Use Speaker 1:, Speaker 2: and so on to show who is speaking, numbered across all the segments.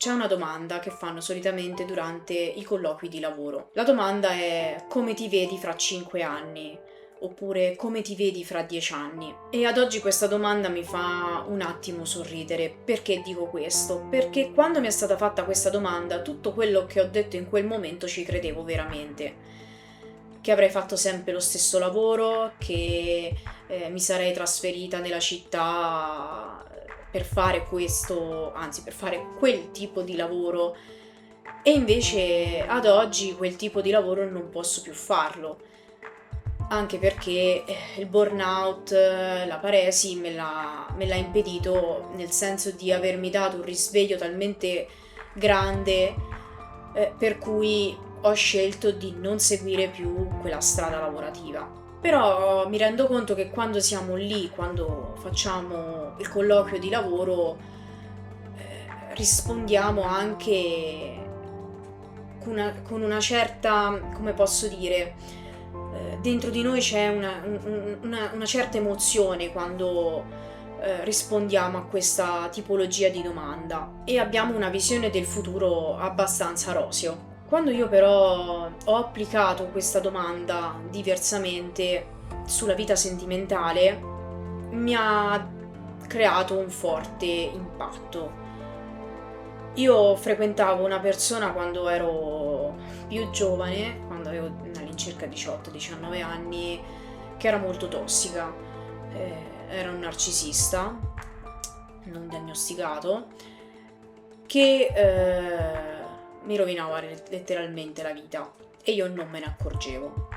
Speaker 1: C'è una domanda che fanno solitamente durante i colloqui di lavoro. La domanda è: come ti vedi fra 5 anni? Oppure come ti vedi fra 10 anni? E ad oggi questa domanda mi fa un attimo sorridere. Perché dico questo? Perché quando mi è stata fatta questa domanda, tutto quello che ho detto in quel momento ci credevo veramente. Che avrei fatto sempre lo stesso lavoro, che mi sarei trasferita nella città per fare questo, anzi per fare quel tipo di lavoro, e invece ad oggi quel tipo di lavoro non posso più farlo, anche perché il burnout, la paresi me l'ha impedito, nel senso di avermi dato un risveglio talmente grande per cui ho scelto di non seguire più quella strada lavorativa. Però mi rendo conto che quando siamo lì, quando facciamo il colloquio di lavoro, rispondiamo anche con una certa, come posso dire, dentro di noi c'è una certa emozione quando rispondiamo a questa tipologia di domanda e abbiamo una visione del futuro abbastanza roseo. Quando io però ho applicato questa domanda diversamente sulla vita sentimentale, mi ha creato un forte impatto. Io frequentavo una persona quando ero più giovane, quando avevo all'incirca 18-19 anni, che era molto tossica. Era un narcisista, non diagnosticato, che mi rovinava letteralmente la vita e io non me ne accorgevo.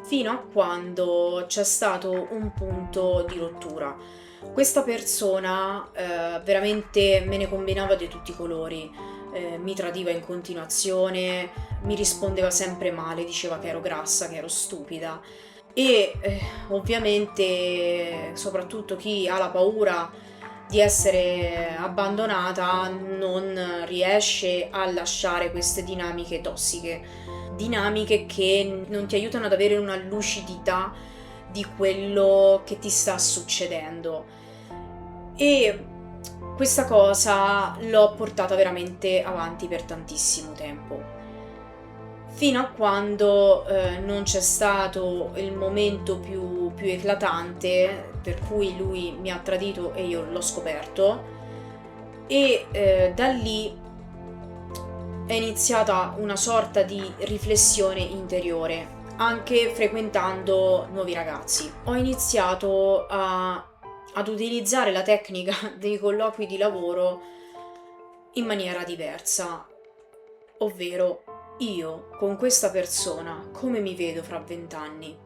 Speaker 1: Fino a quando c'è stato un punto di rottura. Questa persona veramente me ne combinava di tutti i colori, mi tradiva in continuazione, mi rispondeva sempre male, diceva che ero grassa, che ero stupida e ovviamente soprattutto chi ha la paura di essere abbandonata non riesce a lasciare queste dinamiche tossiche, dinamiche che non ti aiutano ad avere una lucidità di quello che ti sta succedendo. E questa cosa l'ho portata veramente avanti per tantissimo tempo, fino a quando non c'è stato il momento più eclatante per cui lui mi ha tradito e io l'ho scoperto, e da lì è iniziata una sorta di riflessione interiore, anche frequentando nuovi ragazzi. Ho iniziato ad utilizzare la tecnica dei colloqui di lavoro in maniera diversa, ovvero io con questa persona come mi vedo fra 20 anni?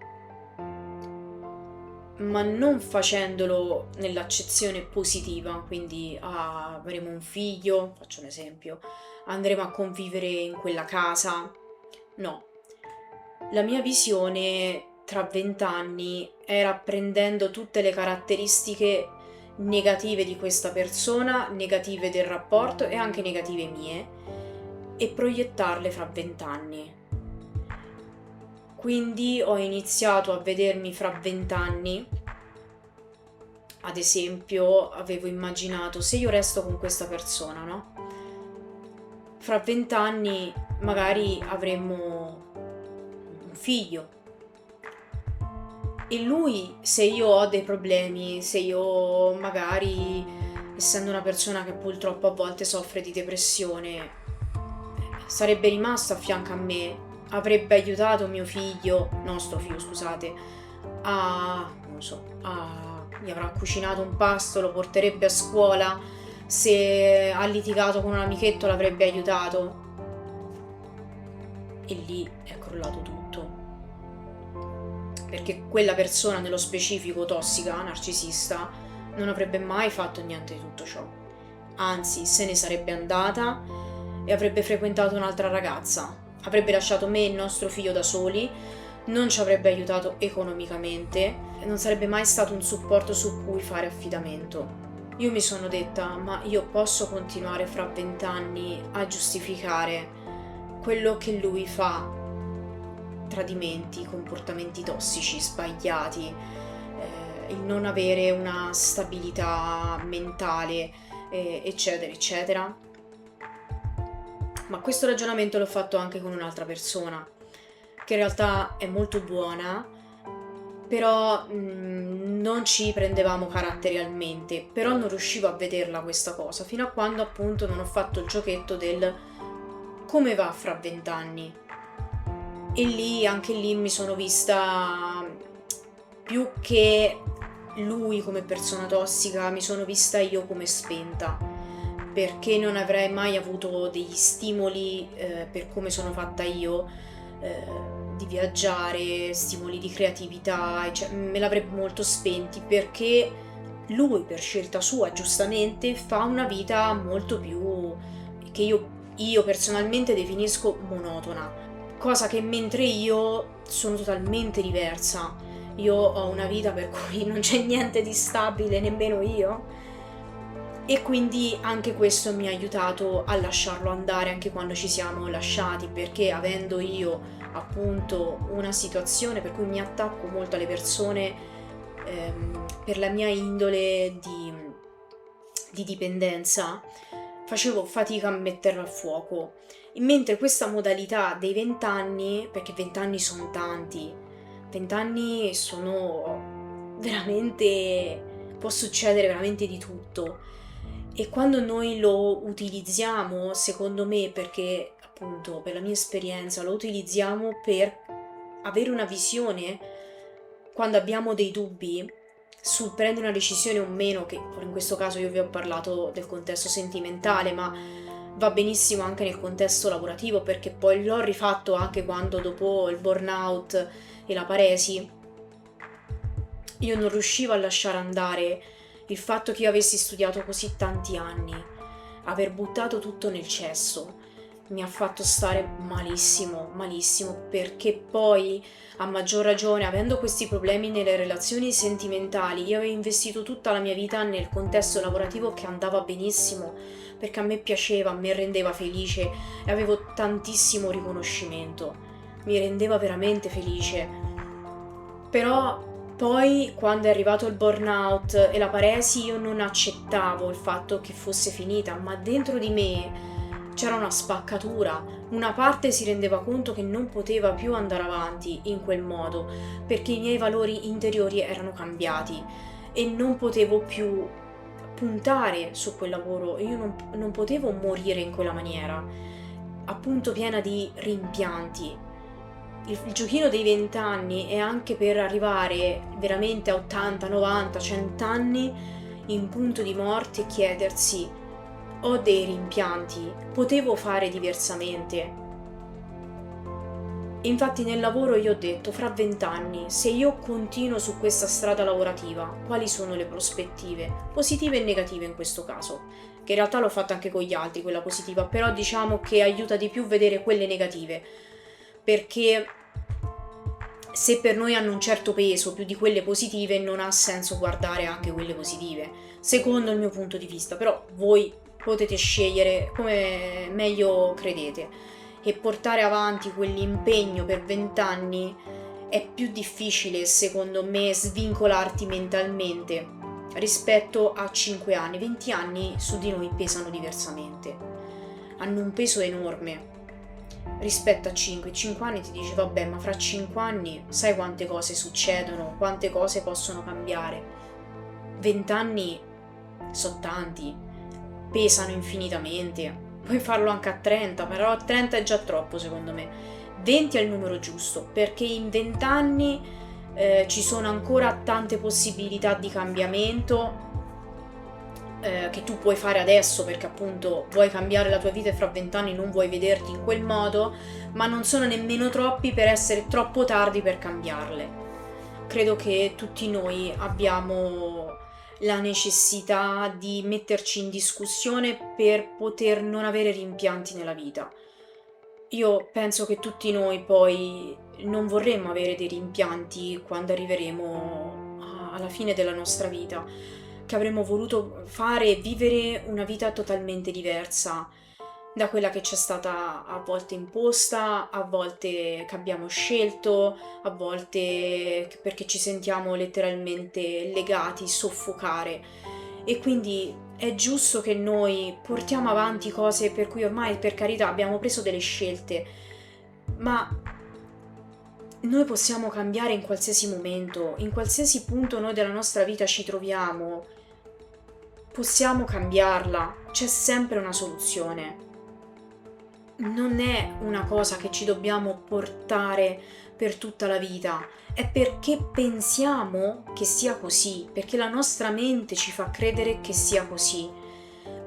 Speaker 1: Ma non facendolo nell'accezione positiva, quindi avremo un figlio, faccio un esempio, andremo a convivere in quella casa. No, la mia visione tra 20 anni era prendendo tutte le caratteristiche negative di questa persona, negative del rapporto e anche negative mie, e proiettarle fra 20 anni. Quindi ho iniziato a vedermi fra 20 anni. Ad esempio, avevo immaginato, se io resto con questa persona, no? Fra 20 anni magari avremmo un figlio. E lui, se io ho dei problemi, se io magari, essendo una persona che purtroppo a volte soffre di depressione, sarebbe rimasto a fianco a me, avrebbe aiutato mio figlio, nostro figlio scusate, non so, gli avrà cucinato un pasto, lo porterebbe a scuola, se ha litigato con un amichetto l'avrebbe aiutato. E lì è crollato tutto. Perché quella persona, nello specifico tossica, narcisista, non avrebbe mai fatto niente di tutto ciò. Anzi, se ne sarebbe andata e avrebbe frequentato un'altra ragazza, avrebbe lasciato me e il nostro figlio da soli, non ci avrebbe aiutato economicamente, non sarebbe mai stato un supporto su cui fare affidamento. Io mi sono detta, ma io posso continuare fra 20 anni a giustificare quello che lui fa, tradimenti, comportamenti tossici, sbagliati, il non avere una stabilità mentale, eccetera, eccetera. Ma questo ragionamento l'ho fatto anche con un'altra persona, che in realtà è molto buona, però non ci prendevamo caratterialmente, però non riuscivo a vederla questa cosa, fino a quando appunto non ho fatto il giochetto del come va fra 20 anni. E lì, anche lì, mi sono vista più che lui come persona tossica, mi sono vista io come spenta, perché non avrei mai avuto degli stimoli per come sono fatta io, di viaggiare, stimoli di creatività, cioè, me l'avrebbe molto spenti, perché lui per scelta sua giustamente fa una vita molto più che io personalmente definisco monotona, cosa che mentre io sono totalmente diversa. Io ho una vita per cui non c'è niente di stabile, nemmeno io. E quindi anche questo mi ha aiutato a lasciarlo andare anche quando ci siamo lasciati, perché avendo io appunto una situazione per cui mi attacco molto alle persone, per la mia indole di dipendenza, facevo fatica a metterlo a fuoco. E mentre questa modalità dei 20 anni, perché 20 anni sono tanti, 20 anni sono veramente, può succedere veramente di tutto. E quando noi lo utilizziamo, secondo me, perché appunto per la mia esperienza lo utilizziamo per avere una visione quando abbiamo dei dubbi sul prendere una decisione o meno, che in questo caso io vi ho parlato del contesto sentimentale, ma va benissimo anche nel contesto lavorativo, perché poi l'ho rifatto anche quando dopo il burnout e la paresi io non riuscivo a lasciare andare il fatto che io avessi studiato così tanti anni, aver buttato tutto nel cesso, mi ha fatto stare malissimo, malissimo, perché poi, a maggior ragione, avendo questi problemi nelle relazioni sentimentali, io avevo investito tutta la mia vita nel contesto lavorativo che andava benissimo, perché a me piaceva, a me rendeva felice e avevo tantissimo riconoscimento, mi rendeva veramente felice. Però poi, quando è arrivato il burnout e la paresi, io non accettavo il fatto che fosse finita, ma dentro di me c'era una spaccatura. Una parte si rendeva conto che non poteva più andare avanti in quel modo, perché i miei valori interiori erano cambiati e non potevo più puntare su quel lavoro. Io non potevo morire in quella maniera, appunto piena di rimpianti. Il giochino dei 20 anni è anche per arrivare veramente a 80, 90, 100 anni in punto di morte e chiedersi: ho dei rimpianti, potevo fare diversamente. Infatti nel lavoro io ho detto, fra 20 anni, se io continuo su questa strada lavorativa, quali sono le prospettive, positive e negative in questo caso? Che in realtà l'ho fatto anche con gli altri, quella positiva, però diciamo che aiuta di più vedere quelle negative, perché se per noi hanno un certo peso più di quelle positive, non ha senso guardare anche quelle positive, secondo il mio punto di vista, però voi potete scegliere come meglio credete. E portare avanti quell'impegno per 20 anni è più difficile, secondo me, svincolarti mentalmente rispetto a 5 anni. 20 anni su di noi pesano diversamente, hanno un peso enorme rispetto a 5. 5 anni ti dici vabbè, ma fra 5 anni sai quante cose succedono, quante cose possono cambiare. 20 anni sono tanti, pesano infinitamente. Puoi farlo anche a 30, però a 30 è già troppo secondo me. 20 è il numero giusto, perché in 20 anni ci sono ancora tante possibilità di cambiamento che tu puoi fare adesso, perché appunto vuoi cambiare la tua vita e fra 20 anni non vuoi vederti in quel modo, ma non sono nemmeno troppi per essere troppo tardi per cambiarle. Credo che tutti noi abbiamo la necessità di metterci in discussione per poter non avere rimpianti nella vita. Io penso che tutti noi poi non vorremmo avere dei rimpianti quando arriveremo alla fine della nostra vita, che avremmo voluto fare e vivere una vita totalmente diversa da quella che ci è stata a volte imposta, a volte che abbiamo scelto, a volte perché ci sentiamo letteralmente legati, soffocare. e quindi è giusto che noi portiamo avanti cose per cui ormai, per carità, abbiamo preso delle scelte, ma noi possiamo cambiare in qualsiasi momento, in qualsiasi punto noi della nostra vita ci troviamo, possiamo cambiarla, c'è sempre una soluzione. Non è una cosa che ci dobbiamo portare per tutta la vita, è perché pensiamo che sia così, perché la nostra mente ci fa credere che sia così.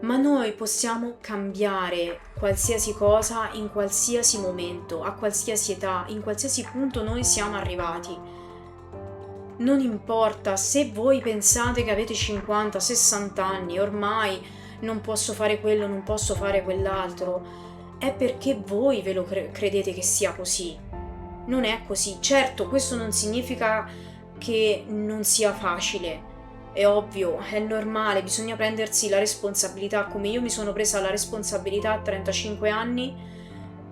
Speaker 1: Ma noi possiamo cambiare qualsiasi cosa in qualsiasi momento, a qualsiasi età, in qualsiasi punto noi siamo arrivati. Non importa se voi pensate che avete 50, 60 anni, ormai non posso fare quello, non posso fare quell'altro, è perché voi ve lo credete che sia così. Non è così. Certo, questo non significa che non sia facile. È ovvio, è normale, bisogna prendersi la responsabilità, come io mi sono presa la responsabilità a 35 anni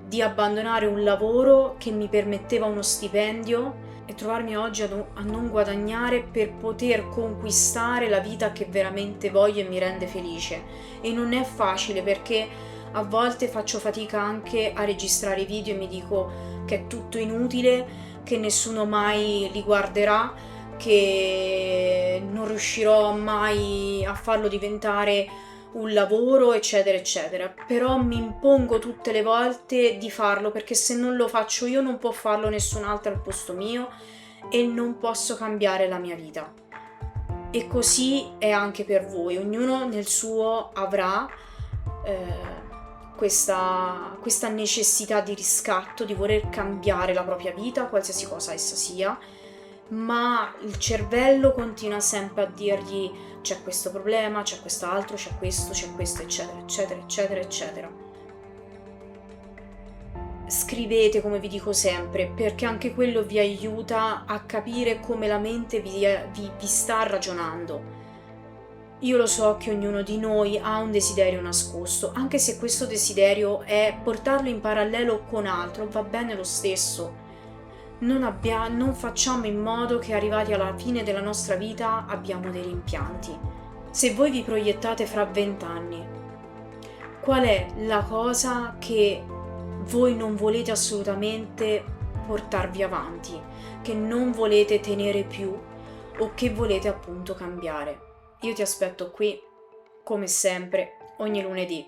Speaker 1: di abbandonare un lavoro che mi permetteva uno stipendio e trovarmi oggi a non guadagnare per poter conquistare la vita che veramente voglio e mi rende felice. E non è facile, perché a volte faccio fatica anche a registrare i video e mi dico che è tutto inutile, che nessuno mai li guarderà, che non riuscirò mai a farlo diventare un lavoro, eccetera eccetera. Però mi impongo tutte le volte di farlo, perché se non lo faccio io non può farlo nessun altro al posto mio e non posso cambiare la mia vita. E così è anche per voi, ognuno nel suo avrà questa necessità di riscatto, di voler cambiare la propria vita, qualsiasi cosa essa sia, ma il cervello continua sempre a dirgli c'è questo problema, c'è quest'altro, c'è questo, eccetera, eccetera, eccetera, eccetera. Scrivete, come vi dico sempre, perché anche quello vi aiuta a capire come la mente vi sta ragionando. Io lo so che ognuno di noi ha un desiderio nascosto, anche se questo desiderio è portarlo in parallelo con altro, va bene lo stesso. Non facciamo in modo che arrivati alla fine della nostra vita abbiamo dei rimpianti. Se voi vi proiettate fra 20 anni, qual è la cosa che voi non volete assolutamente portarvi avanti, che non volete tenere più o che volete appunto cambiare? Io ti aspetto qui, come sempre, ogni lunedì.